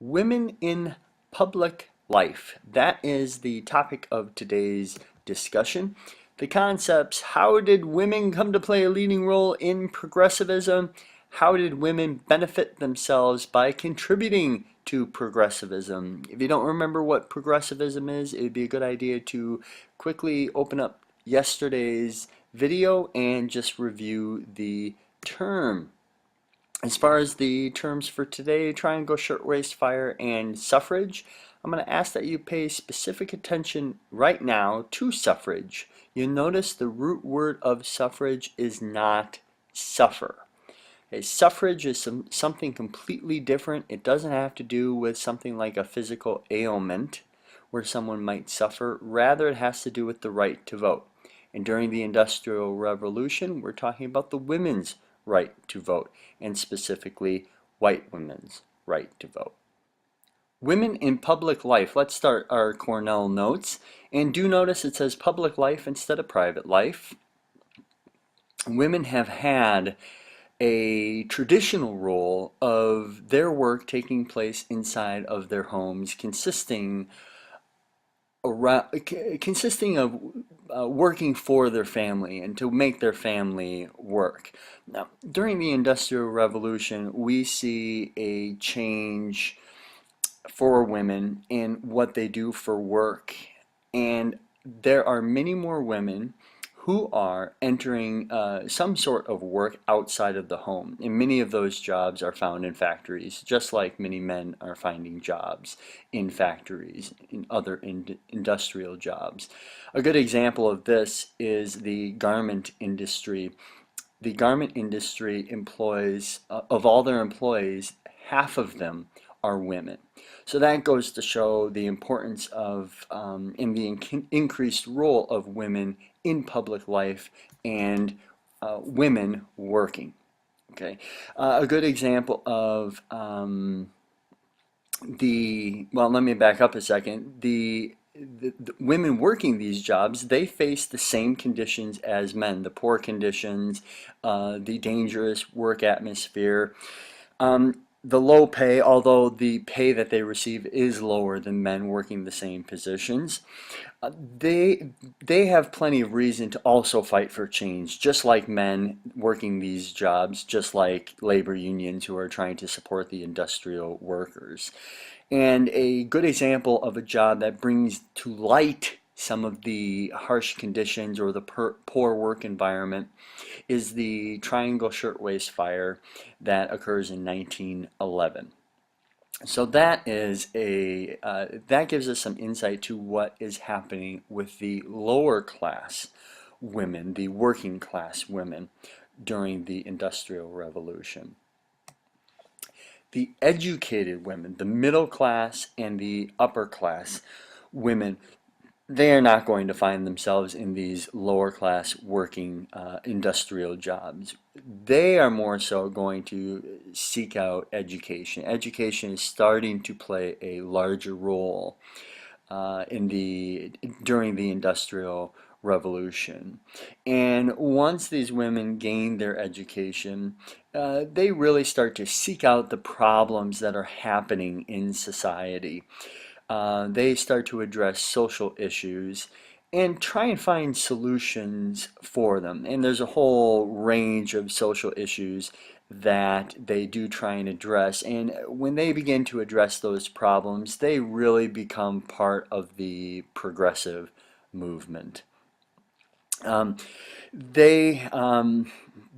Women in public life. That is the topic of today's discussion. The concepts: how did women come to play a leading role in progressivism? How did women benefit themselves by contributing to progressivism? If you don't remember what progressivism is, it would be a good idea to quickly open up yesterday's video and just review the term. As far as the terms for today, triangle, shirtwaist, fire, and suffrage, I'm going to ask that you pay specific attention right now to suffrage. You'll notice the root word of suffrage is not suffer. Okay, suffrage is something completely different. It doesn't have to do with something like a physical ailment where someone might suffer. Rather, it has to do with the right to vote. And during the Industrial Revolution, we're talking about the women's right to vote, and specifically white women's right to vote. Women in public life. Let's start our Cornell notes. And do notice it says public life instead of private life. Women have had a traditional role of their work taking place inside of their homes, consisting of working for their family and to make their family work. Now, during the Industrial Revolution, we see a change for women in what they do for work, and there are many more women who are entering some sort of work outside of the home. And many of those jobs are found in factories, just like many men are finding jobs in factories, in other industrial jobs. A good example of this is the garment industry. The garment industry employs, of all their employees, half of them are women. So that goes to show the importance of and the increased role of women in public life and women working. Okay, a good example of well, let me back up a second. The women working these jobs, they face the same conditions as men, the poor conditions, the dangerous work atmosphere. The low pay, although the pay that they receive is lower than men working the same positions, uh, they they have plenty of reason to also fight for change, just like men working these jobs, just like labor unions who are trying to support the industrial workers. And a good example of a job that brings to light some of the harsh conditions or the poor work environment is the Triangle Shirtwaist Fire that occurs in 1911. So that gives us some insight to what is happening with the lower class women, the working class women during the Industrial Revolution. The educated women, the middle class and the upper class women, they are not going to find themselves in these lower class working industrial jobs. They are more so going to seek out education. Education is starting to play a larger role during the Industrial Revolution. And once these women gain their education, they really start to seek out the problems that are happening in society. They start to address social issues and try and find solutions for them. And there's a whole range of social issues that they do try and address. And when they begin to address those problems, they really become part of the progressive movement. Um, they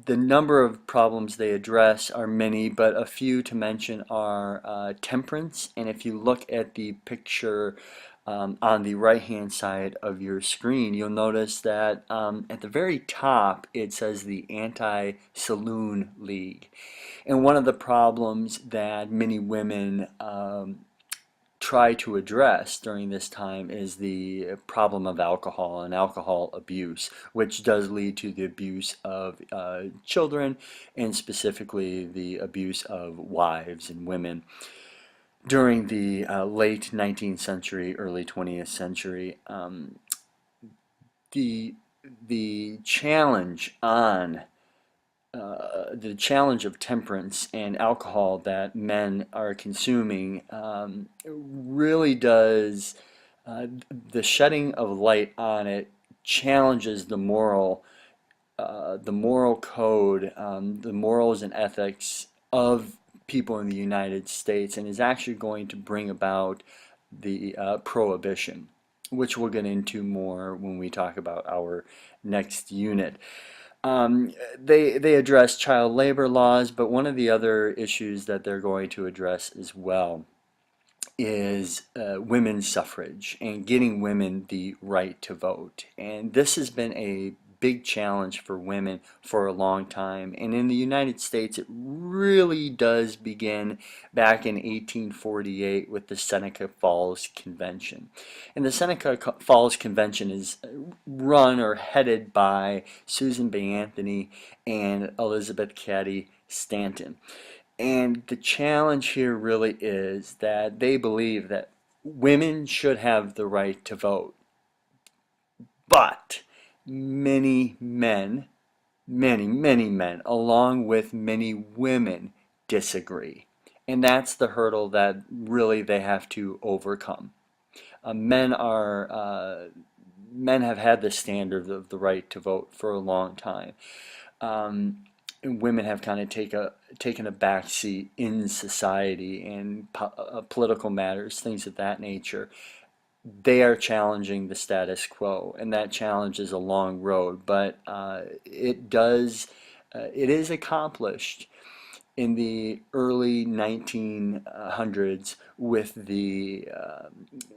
the number of problems they address are many, but a few to mention are temperance. And if you look at the picture on the right hand side of your screen, you'll notice that at the very top it says the Anti-Saloon League. And one of the problems that many women try to address during this time is the problem of alcohol and alcohol abuse, which does lead to the abuse of children and specifically the abuse of wives and women during the late 19th century, early 20th century. The challenge on the challenge of temperance and alcohol that men are consuming really does, the shedding of light on it challenges the moral code, the morals and ethics of people in the United States, and is actually going to bring about the prohibition, which we'll get into more when we talk about our next unit. They address child labor laws, but one of the other issues that they're going to address as well is women's suffrage and getting women the right to vote. And this has been a big challenge for women for a long time. And in the United States, it really does begin back in 1848 with the Seneca Falls Convention. And the Seneca Falls Convention is run or headed by Susan B. Anthony and Elizabeth Cady Stanton. And the challenge here really is that they believe that women should have the right to vote. But many men, many men, along with many women, disagree. And that's the hurdle that really they have to overcome. Men have had the standard of the right to vote for a long time. Women have kind of taken a back seat in society and political matters, things of that nature. They are challenging the status quo, and that challenge is a long road, but it is accomplished in the early 1900s with the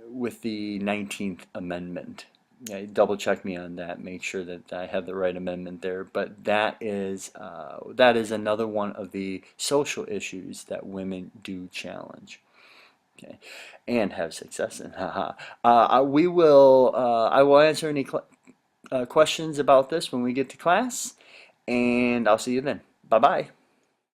19th Amendment. Yeah, double check me on that. Make sure that I have the right amendment there. But that is another one of the social issues that women do challenge. Okay, and have success in. Haha. I will answer any questions about this when we get to class, and I'll see you then. Bye bye.